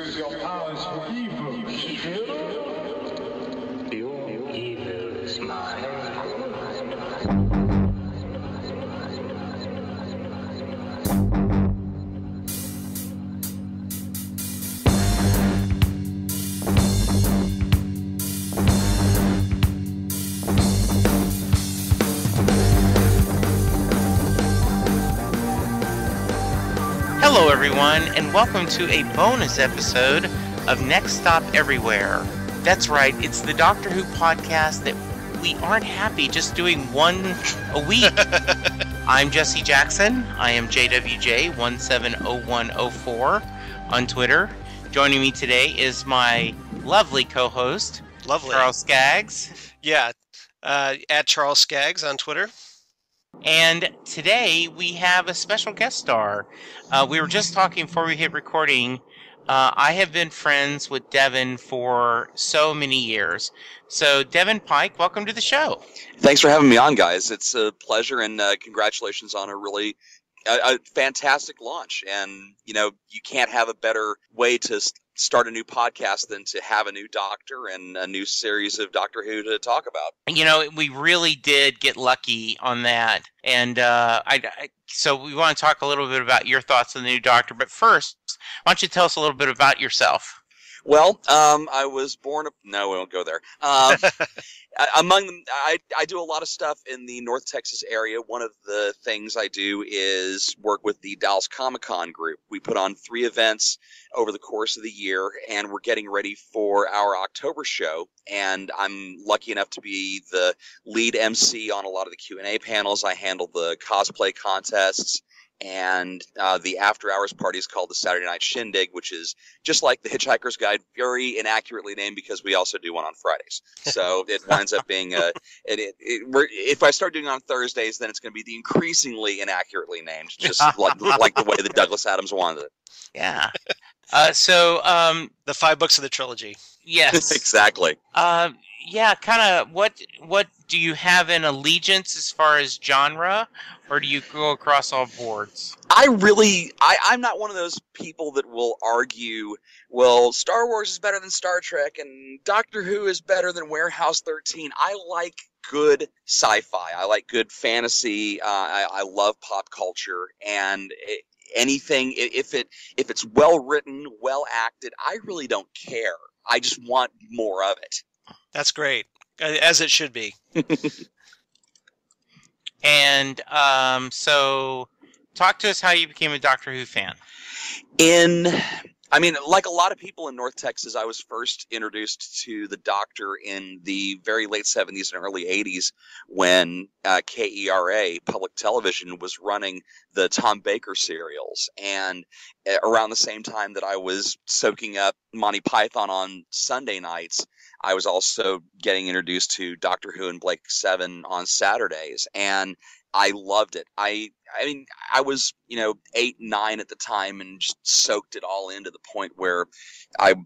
use your powers for evil. Your evil is mine. Hello everyone, and welcome to a bonus episode of Next Stop Everywhere. That's right, it's the Doctor Who podcast that we aren't happy just doing one a week. I'm Jesse Jackson. I am JWJ170104 on Twitter. Joining me today is my lovely co-host, Charles Skaggs. Yeah, at Charles Skaggs on Twitter. And today we have a special guest star. We were just talking before we hit recording. I have been friends with Devin for so many years. So, Devin Pike, welcome to the show. Thanks for having me on, guys. It's a pleasure, and congratulations on a really a fantastic launch. And, you know, you can't have a better way to start a new podcast than to have a new Doctor and a new series of Doctor Who to talk about. You know, we really did get lucky on that. And so we want to talk a little bit about your thoughts on the new Doctor. But first, why don't you tell us a little bit about yourself? Well, I was born... No, we won't go there. Among them, I do a lot of stuff in the North Texas area. One of the things I do is work with the Dallas Comic-Con group. We put on 3 events over the course of the year, and we're getting ready for our October show. And I'm lucky enough to be the lead MC on a lot of the Q&A panels. I handle the cosplay contests. And the after-hours party is called the Saturday Night Shindig, which is just like the Hitchhiker's Guide, very inaccurately named because we also do one on Fridays. So it winds up being if I start doing it on Thursdays, then it's going to be the increasingly inaccurately named, just like the way that Douglas Adams wanted it. Yeah. The 5 books of the trilogy. Yes. Exactly. Yeah, kind of. What do you have in allegiance as far as genre, or do you go across all boards? I'm not one of those people that will argue, well, Star Wars is better than Star Trek and Doctor Who is better than Warehouse 13. I like good sci-fi. I like good fantasy. I love pop culture, and anything, if it's well written, well acted, I really don't care. I just want more of it. That's great, as it should be. And so talk to us how you became a Doctor Who fan. Like a lot of people in North Texas, I was first introduced to the Doctor in the very late 70s and early 80s when KERA, public television, was running the Tom Baker serials. And around the same time that I was soaking up Monty Python on Sunday nights, I was also getting introduced to Doctor Who and Blake 7 on Saturdays, and I loved it. I was, 8, 9 at the time and just soaked it all in to the point where I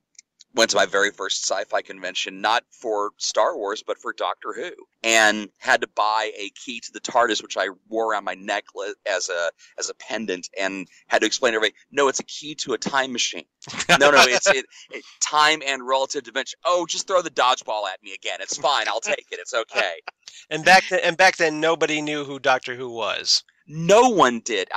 went to my very first sci-fi convention, not for Star Wars, but for Doctor Who, and had to buy a key to the TARDIS, which I wore around my neck as a pendant, and had to explain to everybody, no, it's a key to a time machine. No, it's time and relative dimension. Oh, just throw the dodgeball at me again. It's fine. I'll take it. It's okay. And back then, nobody knew who Doctor Who was. No one did.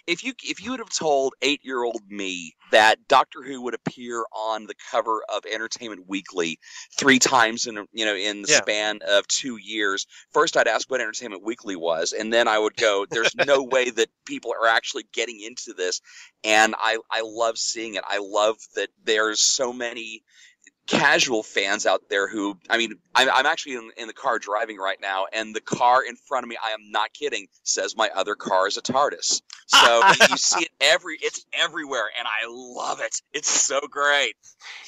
If you would have told 8-year-old me that Doctor Who would appear on the cover of Entertainment Weekly 3 times in the span of 2 years, first I'd ask what Entertainment Weekly was, and then I would go, "There's no way that people are actually getting into this." And I love seeing it. I love that there's so many casual fans out there who, I'm actually in the car driving right now, and the car in front of me, I am not kidding, says my other car is a TARDIS. So you see it it's everywhere, and I love it. It's so great.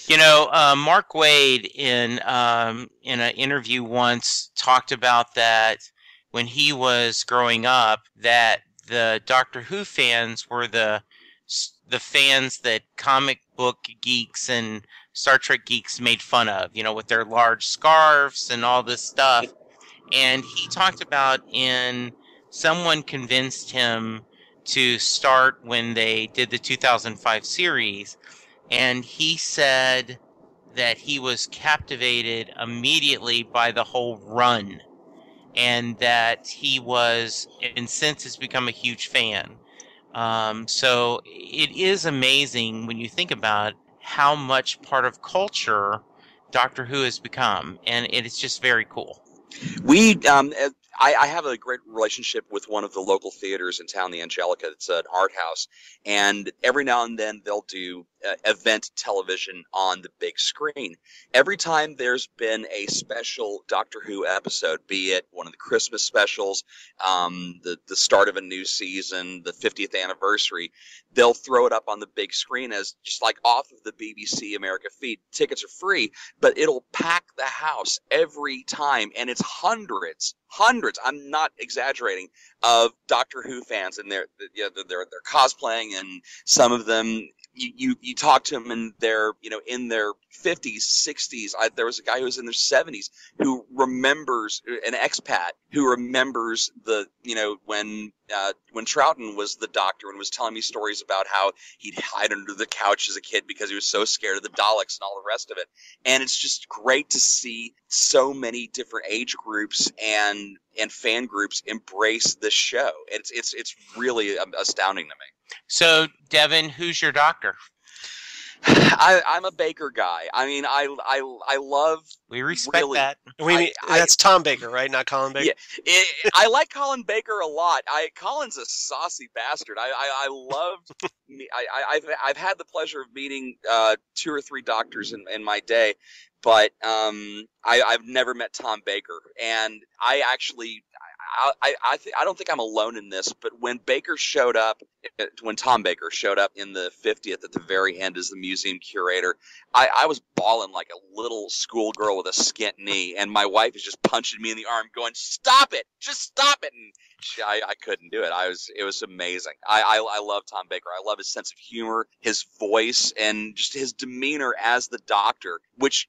Mark Waid in an interview once talked about that when he was growing up, that the Doctor Who fans were the fans that comic book geeks and Star Trek geeks made fun of, with their large scarves and all this stuff. And he talked about someone convinced him to start when they did the 2005 series and he said that he was captivated immediately by the whole run, and that he was, and since has become a huge fan. So it is amazing when you think about how much part of culture Doctor Who has become, and it is just very cool. I have a great relationship with one of the local theaters in town, the Angelica. It's an art house, and every now and then they'll do event television on the big screen. Every time there's been a special Doctor Who episode, be it one of the Christmas specials, the start of a new season, the 50th anniversary, they'll throw it up on the big screen as just like off of the BBC America feed. Tickets are free, but it'll pack the house every time, and it's hundreds, I'm not exaggerating, of Doctor Who fans, and they're cosplaying, and some of them you talk to them and they're in their 50s, 60s. There was a guy who was in their 70s who remembers, an expat who remembers when Troughton was the Doctor and was telling me stories about how he'd hide under the couch as a kid because he was so scared of the Daleks and all the rest of it. And it's just great to see so many different age groups and fan groups embrace this show. It's really astounding to me. So, Devin, who's your doctor? I'm a Baker guy. I mean, I love. We respect that. That's Tom Baker, right? Not Colin Baker. Yeah, I like Colin Baker a lot. Colin's a saucy bastard. I love. I've had the pleasure of meeting 2 or 3 doctors in my day, but I've never met Tom Baker, and I actually. I don't think I'm alone in this, but when Tom Baker showed up in the 50th at the very end as the museum curator, I was bawling like a little schoolgirl with a skint knee, and my wife is just punching me in the arm going, "Stop it! Just stop it!" And I couldn't do it. It was amazing. I love Tom Baker. I love his sense of humor, his voice, and just his demeanor as the Doctor, which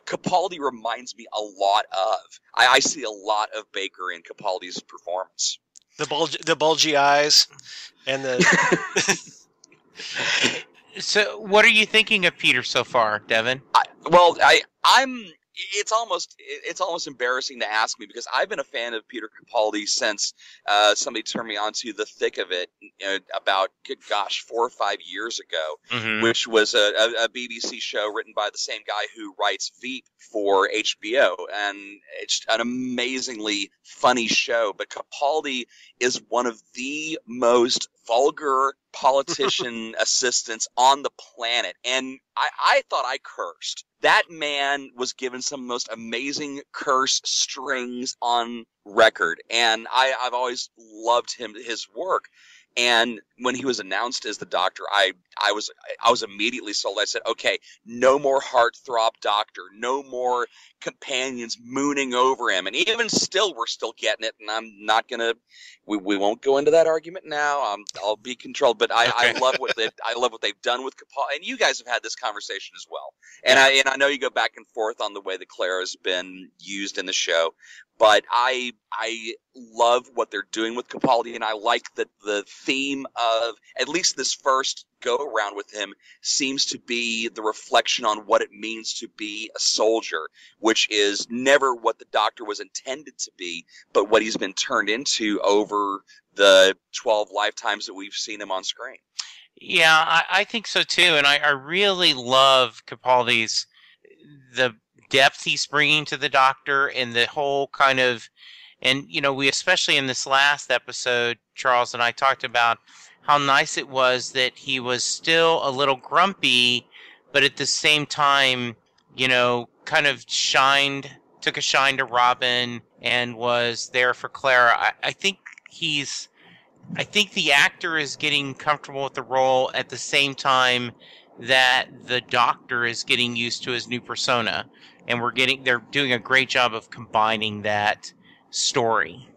Capaldi reminds me a lot of. I see a lot of Baker in Capaldi's performance. The bulgy eyes and the. So, what are you thinking of Peter so far, Devin? It's almost embarrassing to ask me, because I've been a fan of Peter Capaldi since somebody turned me onto the thick of it about, good gosh, 4 or 5 years ago, which was a BBC show written by the same guy who writes Veep for HBO, and it's an amazingly funny show. But Capaldi is one of the most vulgar politician assistants on the planet, and I thought I cursed. That man was given some of the most amazing curse strings on record, and I've always loved his work. And when he was announced as the Doctor, I was immediately sold. I said, okay, no more heartthrob Doctor, no more companions mooning over him. And even still, we're still getting it. And I'm not gonna, we won't go into that argument now. I'll be controlled. But I love what they've done with Capaldi. And you guys have had this conversation as well. And I know you go back and forth on the way that Clara has been used in the show. But I love what they're doing with Capaldi, and I like that the theme of at least this first go-around with him seems to be the reflection on what it means to be a soldier, which is never what the Doctor was intended to be, but what he's been turned into over the 12 lifetimes that we've seen him on screen. Yeah, I think so too, and I really love Capaldi's the depth he's bringing to the Doctor, and the whole kind of, and we especially in this last episode, Charles and I talked about how nice it was that he was still a little grumpy, but at the same time, kind of took a shine to Robin and was there for Clara. I think the actor is getting comfortable with the role at the same time that the Doctor is getting used to his new persona. And they're doing a great job of combining that story.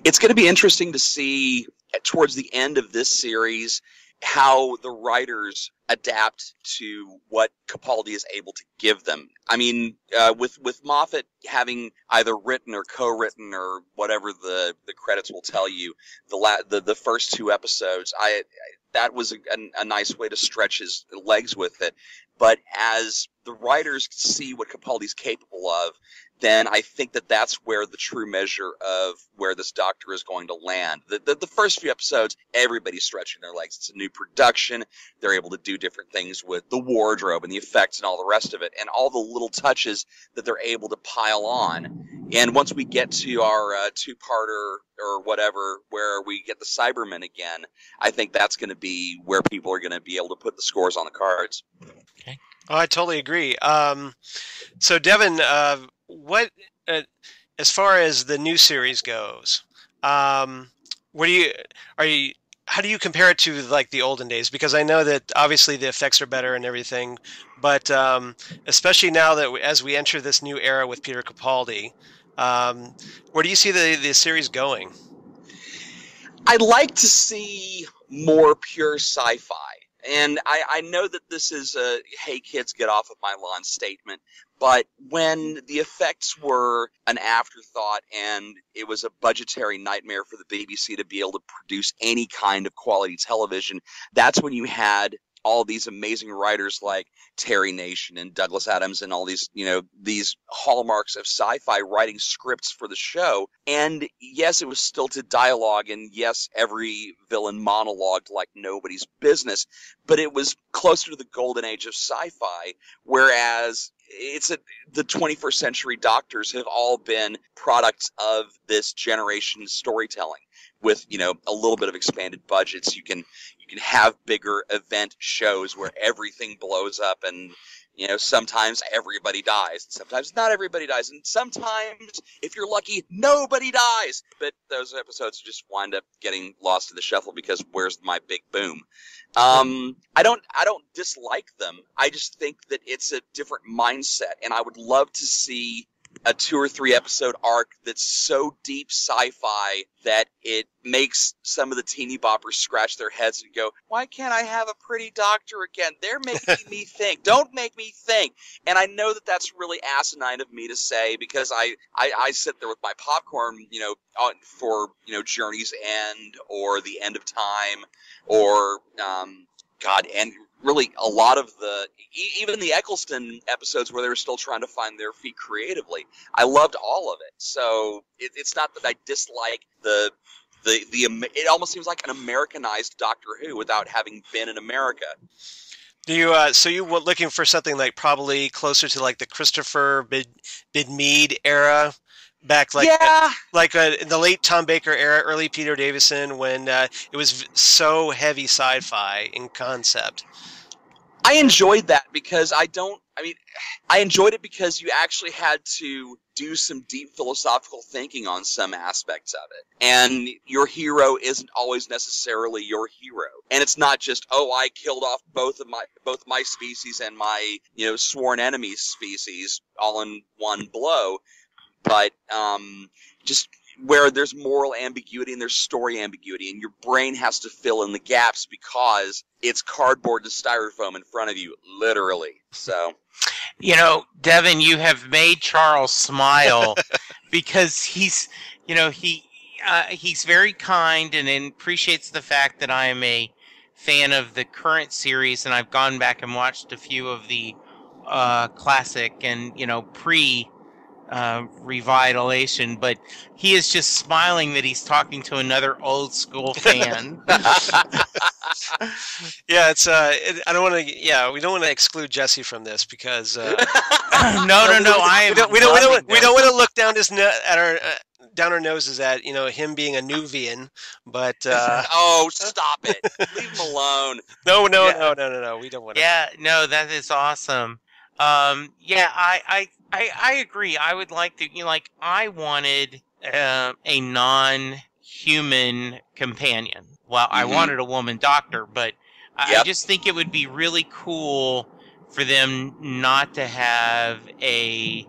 It's going to be interesting to see towards the end of this series how the writers adapt to what Capaldi is able to give them. I mean, with Moffat having either written or co-written or whatever the credits will tell you, the first 2 episodes, that was a nice way to stretch his legs with it. But as the writers see what Capaldi's capable of, then I think that that's where the true measure of where this Doctor is going to land. The first few episodes, everybody's stretching their legs. It's a new production. They're able to do different things with the wardrobe and the effects and all the rest of it, and all the little touches that they're able to pile on. And once we get to our two-parter or whatever, where we get the Cybermen again, I think that's going to be where people are going to be able to put the scores on the cards. Okay. Oh, I totally agree. So, Devin, what as far as the new series goes, what do you how do you compare it to like the olden days? Because I know that obviously the effects are better and everything, but especially now that as we enter this new era with Peter Capaldi, where do you see the series going? I'd like to see more pure sci-fi. And I know that this is a, hey, kids, get off of my lawn statement. But when the effects were an afterthought and it was a budgetary nightmare for the BBC to be able to produce any kind of quality television, that's when you had all these amazing writers like Terry Nation and Douglas Adams and all these, these hallmarks of sci-fi writing scripts for the show. And yes, it was stilted dialogue, and yes, every villain monologued like nobody's business, but it was closer to the golden age of sci-fi, whereas the 21st century Doctors have all been products of this generation's storytelling with, a little bit of expanded budgets. You can have bigger event shows where everything blows up and, sometimes everybody dies. Sometimes not everybody dies. And sometimes, if you're lucky, nobody dies. But those episodes just wind up getting lost in the shuffle because where's my big boom? I don't dislike them. I just think that it's a different mindset. And I would love to see a 2 or 3 episode arc that's so deep sci-fi that it makes some of the teeny boppers scratch their heads and go, why can't I have a pretty doctor again? They're making me think. Don't make me think. And I know that that's really asinine of me to say because I sit there with my popcorn, for, Journey's End or The End of Time or, and really a lot of even the Eccleston episodes where they were still trying to find their feet creatively. I loved all of it. So it's not that I dislike it almost seems like an Americanized Doctor Who without having been in America. Do you so you were looking for something like probably closer to like the Christopher Bidmead era? Back in the late Tom Baker era, early Peter Davison, when it was so heavy sci-fi in concept. I enjoyed that because I enjoyed it because you actually had to do some deep philosophical thinking on some aspects of it. And your hero isn't always necessarily your hero. And it's not just, I killed off both my species and my, sworn enemy's species all in one blow. But just where there's moral ambiguity and there's story ambiguity, and your brain has to fill in the gaps because it's cardboard and styrofoam in front of you, literally. So, Devin, you have made Charles smile because he's very kind and appreciates the fact that I am a fan of the current series, and I've gone back and watched a few of the classic and pre revitalization, but he is just smiling that he's talking to another old school fan. Yeah, it's I don't want to. Yeah, we don't want to exclude Jesse from this because no. We don't want to look down down our noses at him being a Nuvian, but stop it! Leave him alone. No. We don't want to. Yeah, no, that is awesome. I agree. I would like to, I wanted a non-human companion. Well, I wanted a woman doctor, but I just think it would be really cool for them not to have a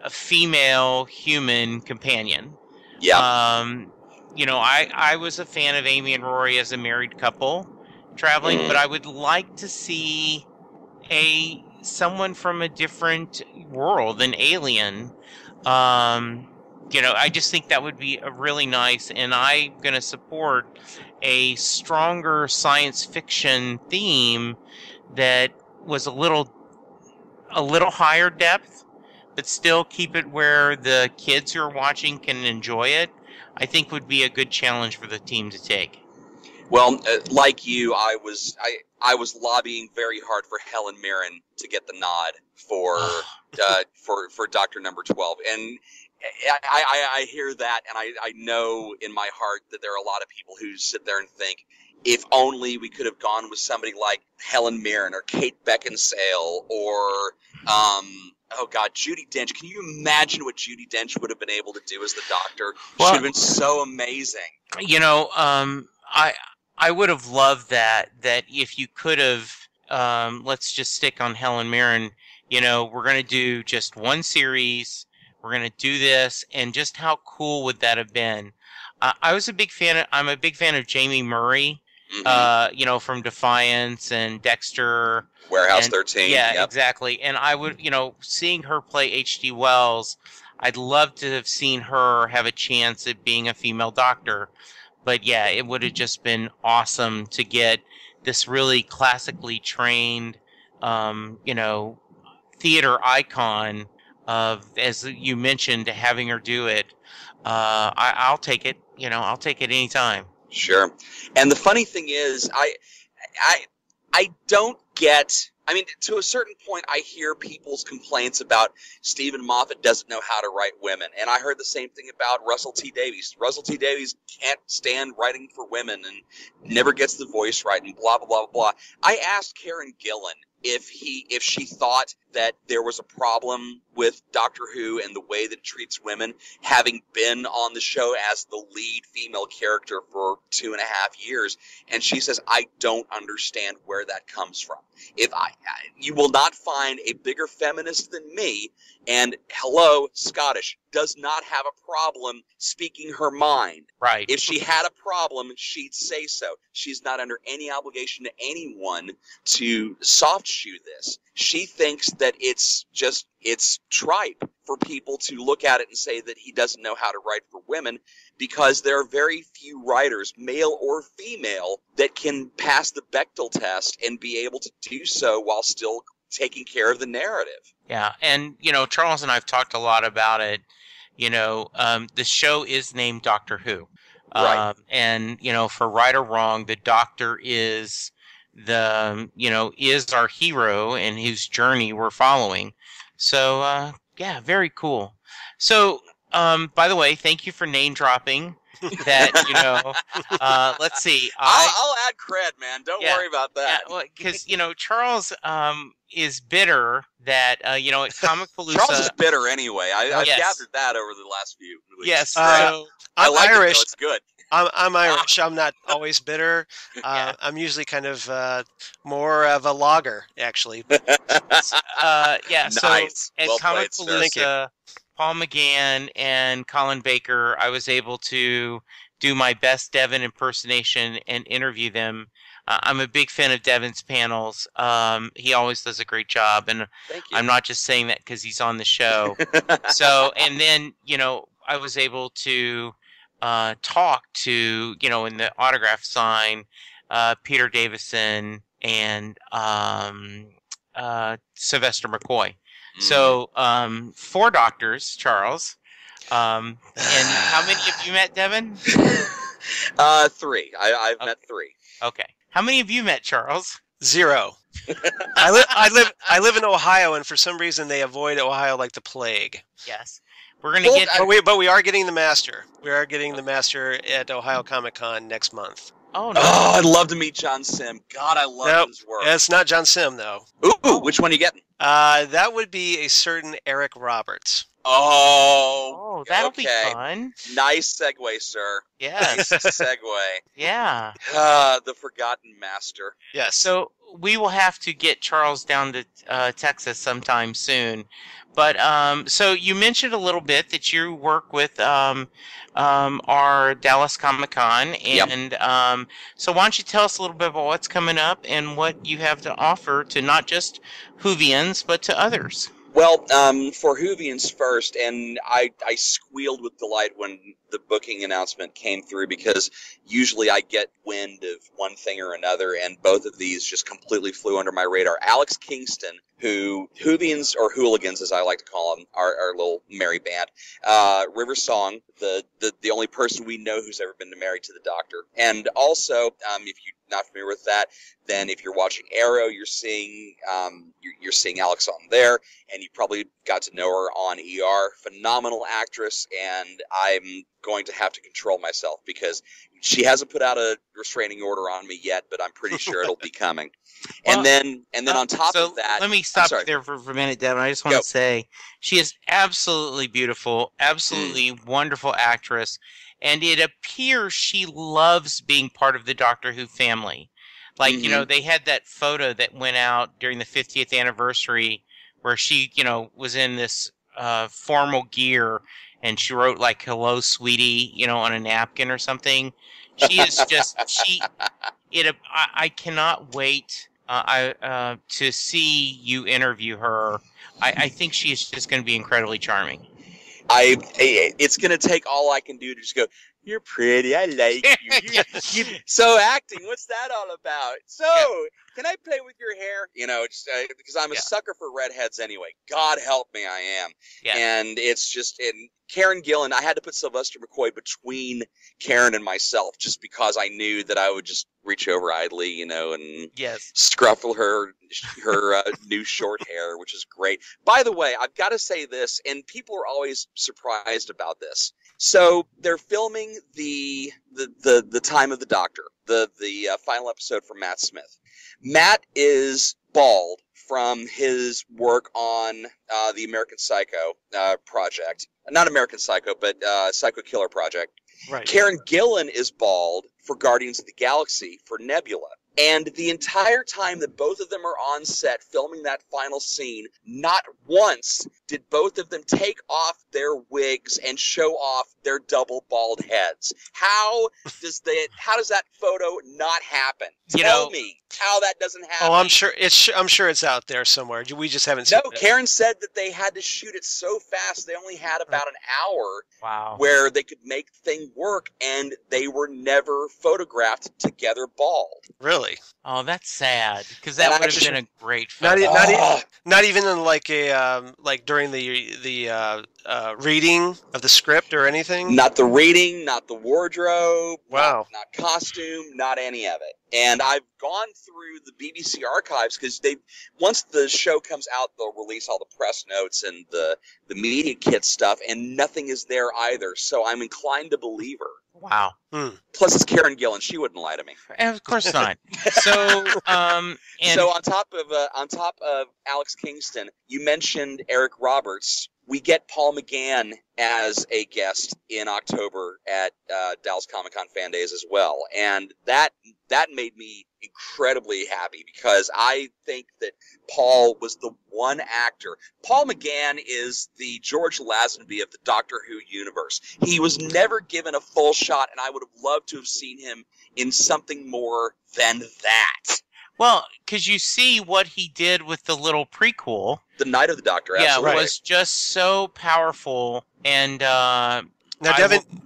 female human companion. Yeah. I was a fan of Amy and Rory as a married couple traveling, but I would like to see someone from a different world, an alien, I just think that would be a really nice, and I'm going to support a stronger science fiction theme that was a little higher depth, but still keep it where the kids who are watching can enjoy it. I think would be a good challenge for the team to take. Well, like you, I was lobbying very hard for Helen Mirren to get the nod for Doctor Number 12, and I hear that, and I know in my heart that there are a lot of people who sit there and think, if only we could have gone with somebody like Helen Mirren or Kate Beckinsale or oh God, Judi Dench. Can you imagine what Judi Dench would have been able to do as the Doctor? She would have been so amazing. I would have loved that if you could have, let's just stick on Helen Mirren, we're going to do just one series, we're going to do this, and just how cool would that have been? I'm a big fan of Jamie Murray, from Defiance and Dexter. Warehouse 13. Yeah, yep. Exactly. And I would, seeing her play H.G. Wells, I'd love to have seen her have a chance at being a female Doctor. But yeah, it would have just been awesome to get this really classically trained, theater icon of, as you mentioned, having her do it. I'll take it. I'll take it anytime. Sure. And the funny thing is, I don't get. I mean, to a certain point, I hear people's complaints about Stephen Moffat doesn't know how to write women. And I heard the same thing about Russell T. Davies. Russell T. Davies can't stand writing for women and never gets the voice right and blah, blah, blah, blah. I asked Karen Gillan if she thought that there was a problem with Doctor Who and the way that it treats women, having been on the show as the lead female character for 2.5 years. And she says, I don't understand where that comes from. You will not find a bigger feminist than me, and hello, Scottish, does not have a problem speaking her mind. Right. If she had a problem, she'd say so. She's not under any obligation to anyone to soft shoe this. She thinks that it's tripe for people to look at it and say that he doesn't know how to write for women, because there are very few writers, male or female, that can pass the Bechdel test and be able to do so while still taking care of the narrative. Yeah, and, Charles and I have talked a lot about it. The show is named Doctor Who. Right. And, for right or wrong, the Doctor is is our hero and whose journey we're following. So, yeah, very cool. So, by the way, thank you for name dropping that, let's see. I'll add cred, man. Don't worry about that. Because, Charles is bitter that, at Comicpalooza. Charles is bitter anyway. I've gathered that over the last few weeks. Yes. So, I'm like Irish. It, it's good. I'm Irish. I'm not always bitter. I'm usually kind of more of a lager, actually. Yeah. So nice. at Well played, Comicpalooza, Paul McGann and Colin Baker, I was able to do my best Devin impersonation and interview them. I'm a big fan of Devin's panels. He always does a great job, and Thank you. I'm not just saying that because he's on the show. So, and then, I was able to talk to, in the autograph sign, Peter Davison and Sylvester McCoy. So, 4 doctors, Charles. And how many have you met, Devin? 3. I've met 3. Okay. How many have you met, Charles? 0. I live in Ohio, and for some reason they avoid Ohio like the plague. Yes. We're going to get... But we are getting the Master. We are getting the Master at Ohio Comic Con next month. Oh, no. Oh, I'd love to meet John Sim. God, I love his work. It's not John Sim, though. Ooh, which one are you getting? That would be a certain Eric Roberts. Oh, that'll okay. be fun. Nice segue, sir. Yes. Nice segue. Yeah. The Forgotten Master. Yes. So we will have to get Charles down to Texas sometime soon. But so you mentioned a little bit that you work with our Dallas Comic Con, and so why don't you tell us a little bit about what's coming up and what you have to offer to not just Whovians but to others. Well, for Whovians first, and I squealed with delight when the booking announcement came through, because usually I get wind of one thing or another, and both of these just completely flew under my radar. Alex Kingston, who Whovians, or Hooligans as I like to call them, our little merry band, River Song, the only person we know who's ever been married to the Doctor, and also, if you're not familiar with that, then if you're watching Arrow, you're seeing Alex on there, and you probably got to know her on ER. Phenomenal actress, and I'm going to have to control myself because she hasn't put out a restraining order on me yet, but I'm pretty sure it'll be coming. Well, and then on top of that, let me stop you there for a minute, Devin. I just want to say she is absolutely beautiful, absolutely wonderful actress, and it appears she loves being part of the Doctor Who family. Like, you know, they had that photo that went out during the 50th anniversary where she, you know, was in this formal gear and she wrote, like, hello, sweetie, you know, on a napkin or something. She is just, I cannot wait to see you interview her. I think she is just going to be incredibly charming. It's going to take all I can do to just go, you're pretty, I like you. So acting, what's that all about? So, can I play with your hair? You know, just, because I'm a sucker for redheads anyway. God help me, I am. Yeah. And it's just, and Karen Gillan, I had to put Sylvester McCoy between Karen and myself just because I knew that I would just reach over idly, you know, and scruffle her new short hair, which is great. By the way, I've got to say this, and people are always surprised about this. So they're filming the Time of the Doctor, the final episode for Matt Smith. Matt is bald from his work on the American Psycho project. Not American Psycho, but Psycho Killer project. Right. Karen Gillan is bald for Guardians of the Galaxy for Nebula. And the entire time that both of them are on set filming that final scene, not once did both of them take off their wigs and show off their double bald heads. How does that photo not happen? Tell me how that doesn't happen. Oh, I'm sure it's out there somewhere. We just haven't seen it. No, Karen said that they had to shoot it so fast they only had about an hour where they could make the thing work, and they were never photographed together bald. Really? Oh, that's sad, because that would have been a great photo. Not even in like during the reading of the script or anything? Not the reading, not the wardrobe, not costume, not any of it. And I've gone through the BBC archives because once the show comes out, they'll release all the press notes and the media kit stuff, and nothing is there either. So I'm inclined to believe her. Wow. Plus, it's Karen Gillan; she wouldn't lie to me. Of course not. So, so on top of Alex Kingston, you mentioned Eric Roberts. We get Paul McGann as a guest in October at Dallas Comic-Con Fan Days as well, and that made me incredibly happy because I think that Paul was the one actor. Paul McGann is the George Lazenby of the Doctor Who universe. He was never given a full shot, and I would have loved to have seen him in something more than that. Well, because you see what he did with the little prequel. The Night of the Doctor, absolutely. Yeah, it was just so powerful. And now,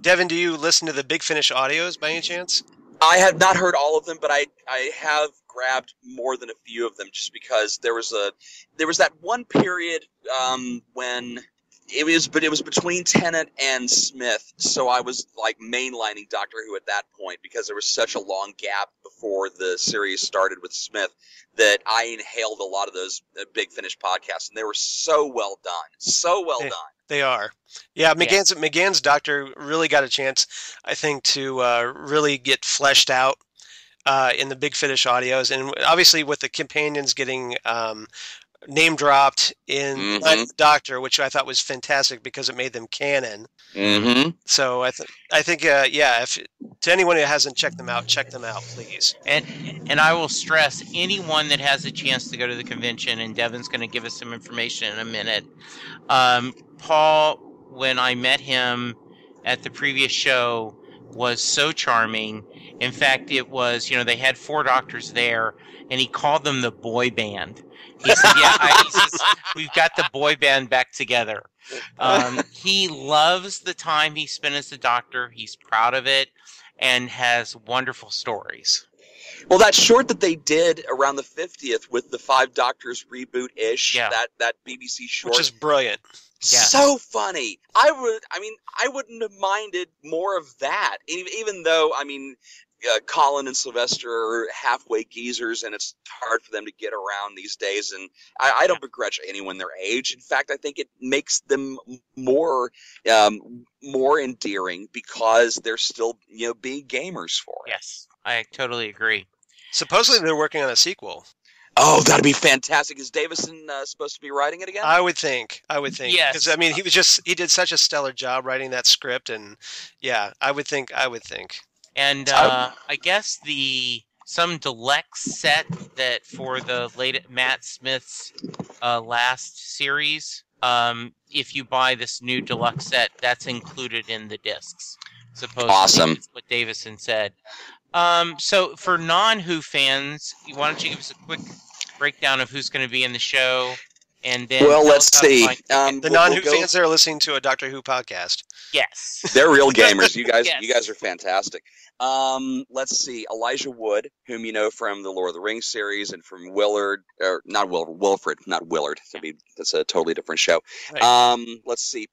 Devin, do you listen to the Big Finish audios by any chance? I have not heard all of them, but I have grabbed more than a few of them just because there was that one period when it was between Tennant and Smith, so I was like mainlining Doctor Who at that point because there was such a long gap before the series started with Smith that I inhaled a lot of those Big Finish podcasts, and they were so well done. They are. Yeah, McGann's Doctor really got a chance, I think, to really get fleshed out in the Big Finish audios, and obviously with the companions getting name dropped in the Doctor, which I thought was fantastic because it made them canon. So I think if to anyone who hasn't checked them out, please. And I will stress, anyone that has a chance to go to the convention, and Devin's going to give us some information in a minute. Paul, when I met him at the previous show, was so charming. In fact, it was, they had 4 doctors there, and he called them the boy band. He said, he says, we've got the boy band back together. He loves the time he spent as a doctor. He's proud of it and has wonderful stories. Well, that short that they did around the 50th with the 5 Doctors reboot-ish, that BBC short. Which is brilliant. Yes. So funny. I wouldn't have minded more of that, even though, Colin and Sylvester are halfway geezers, and it's hard for them to get around these days. And I don't begrudge anyone their age. In fact, I think it makes them more endearing because they're still, being gamers for it. Yes, I totally agree. Supposedly they're working on a sequel. Oh, that'd be fantastic. Is Davison supposed to be writing it again? I would think. Yes. Because he did such a stellar job writing that script, and yeah, I would think. And I guess some deluxe set that for the late Matt Smith's last series, if you buy this new deluxe set, that's included in the discs. Supposedly, awesome. That's what Davison said. So for non-Who fans, why don't you give us a quick breakdown of who's going to be in the show? And then let's see. The non-Who fans that are listening to a Doctor Who podcast. Yes. They're real gamers. You guys, Yes. You guys are fantastic. Let's see. Elijah Wood, whom you know from the Lord of the Rings series and from Wilfred, not Willard. That's a totally different show. Right. Let's see.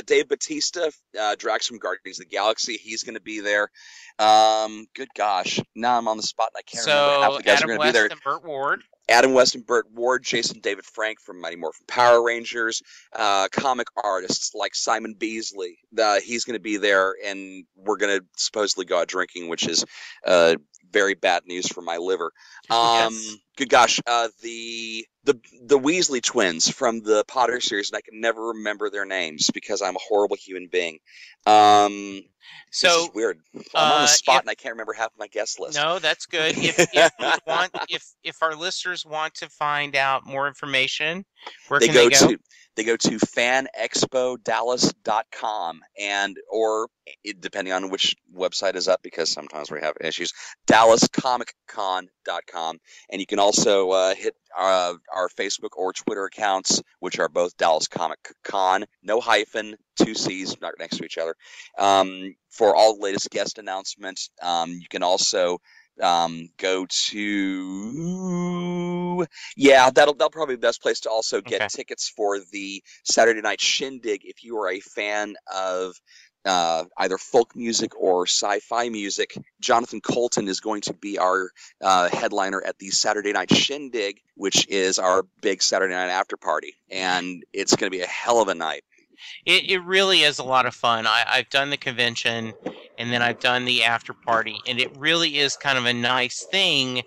Dave Bautista, Drax from Guardians of the Galaxy. He's going to be there. Good gosh. Now I'm on the spot and I can't remember half the guys are going to be there. And Burt Ward. Adam West and Burt Ward, Jason David Frank from Mighty Morphin Power Rangers, comic artists like Simon Beasley. He's going to be there, and we're going to supposedly go out drinking, which is very bad news for my liver. Yes. Good gosh, the Weasley twins from the Potter series, and I can never remember their names because I'm a horrible human being. This is weird. I'm on the spot and I can't remember half of my guest list. No, that's good. If our listeners want to find out more information, where can they go? They go to fanexpodallas.com or depending on which website is up, because sometimes we have issues, dallascomiccon.com. And you can also hit our Facebook or Twitter accounts, which are both Dallas Comic Con, no hyphen, 2 C's, not next to each other, for all the latest guest announcements. You can also go to that'll probably be the best place to also get tickets for the Saturday night shindig if you are a fan of either folk music or sci-fi music. Jonathan Colton is going to be our headliner at the Saturday night shindig, which is our big Saturday night after party, and it's going to be a hell of a night. It really is a lot of fun. I've done the convention, and then I've done the after party, and it really is kind of a nice thing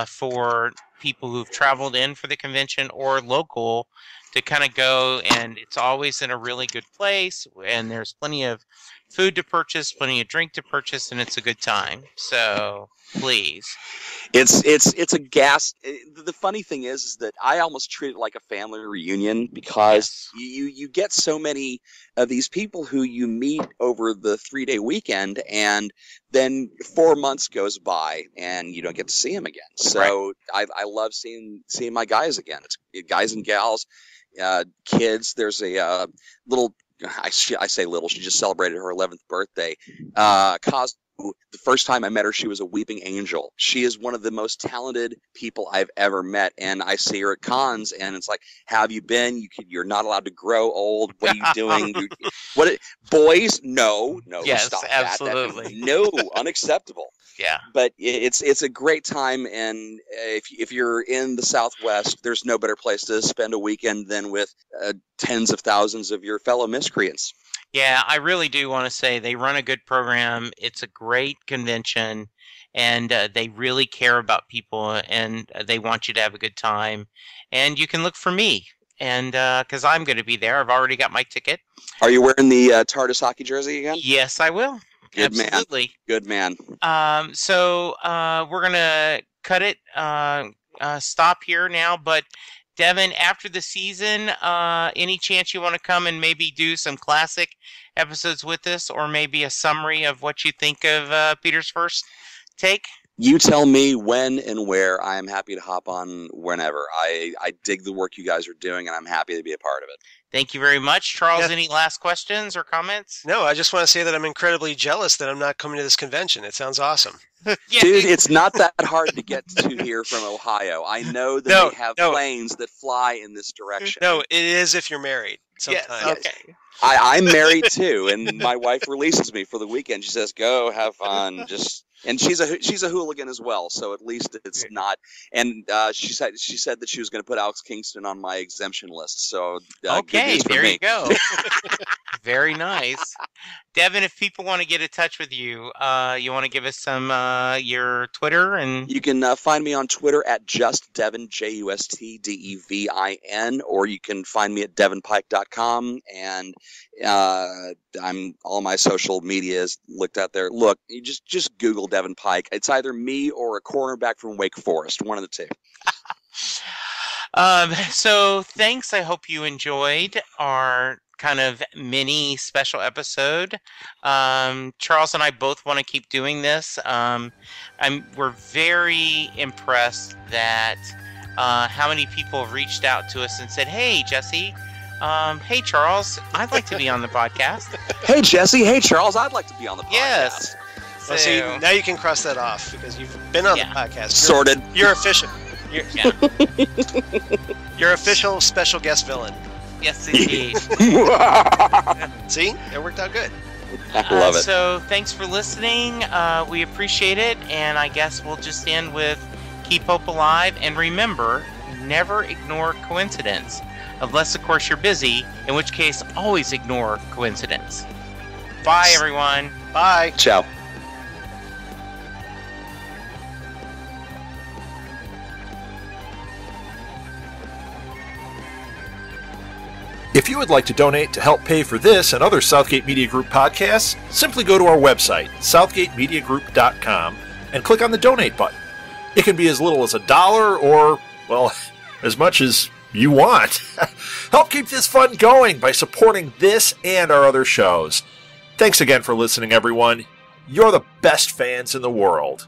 for people who've traveled in for the convention or local to kind of go, and it's always in a really good place, and there's plenty of food to purchase, plenty of drink to purchase, and it's a good time. So please. It's a gas. The funny thing is that I almost treat it like a family reunion because you get so many of these people who you meet over the 3-day weekend, and then 4 months goes by and you don't get to see them again. So I love seeing my guys again. It's guys and gals, kids. There's a little. I say little. She just celebrated her 11th birthday. The first time I met her, she was a weeping angel. She is one of the most talented people I've ever met, and I see her at cons, and it's like, "How have you been? You're not allowed to grow old. What are you doing? Boys? No, yes, stop absolutely. that. No, unacceptable." Yeah, but it's a great time, and if you're in the Southwest, there's no better place to spend a weekend than with tens of thousands of your fellow miscreants. Yeah, I really do want to say they run a good program. It's a great convention, and they really care about people, and they want you to have a good time. And you can look for me, and because I'm going to be there. I've already got my ticket. Are you wearing the TARDIS hockey jersey again? Yes, I will. Good Absolutely. Man. Good man. So we're going to cut it, stop here now, but Devin, after the season, any chance you want to come and maybe do some classic episodes with us, or maybe a summary of what you think of Peter's first take? You tell me when and where. I am happy to hop on whenever. I dig the work you guys are doing, and I'm happy to be a part of it. Thank you very much. Charles, Yeah. any last questions or comments? No, I just want to say that I'm incredibly jealous that I'm not coming to this convention. It sounds awesome. Yeah. Dude, it's not that hard to get to here from Ohio. I know that they have planes that fly in this direction. No, it is if you're married sometime. Yes, okay. I'm married too, and my wife releases me for the weekend. She says, "Go have fun." And she's a hooligan as well, so at least it's not. And she said that she was going to put Alex Kingston on my exemption list. So okay, there me. you go. Very nice, Devin. If people want to get in touch with you, you want to give us some your Twitter and you can find me on Twitter at JustDevin, JustDevin, or you can find me at devinpike.com, and I'm all my social media is looked out there. Look, you just Google Devin Pike. It's either me or a cornerback from Wake Forest, one of the two. So thanks. I hope you enjoyed our kind of mini special episode. Charles and I both want to keep doing this. We're very impressed that how many people have reached out to us and said, "Hey, Jesse. Hey, Charles. I'd like to be on the podcast." Hey, Jesse. Hey, Charles. I'd like to be on the podcast. Yes. Well, see, now you can cross that off because you've been on the podcast. Sorted. You're official. You're official special guest villain. Yes, indeed. See? It worked out good. I love it. So thanks for listening. We appreciate it. And I guess we'll just end with keep hope alive. And remember, never ignore coincidence. Unless, of course, you're busy, in which case, always ignore coincidence. Bye, everyone. Bye. Ciao. If you would like to donate to help pay for this and other Southgate Media Group podcasts, simply go to our website, southgatemediagroup.com, and click on the donate button. It can be as little as $1 or, well, as much as you want. Help keep this fun going by supporting this and our other shows. Thanks again for listening, everyone. You're the best fans in the world.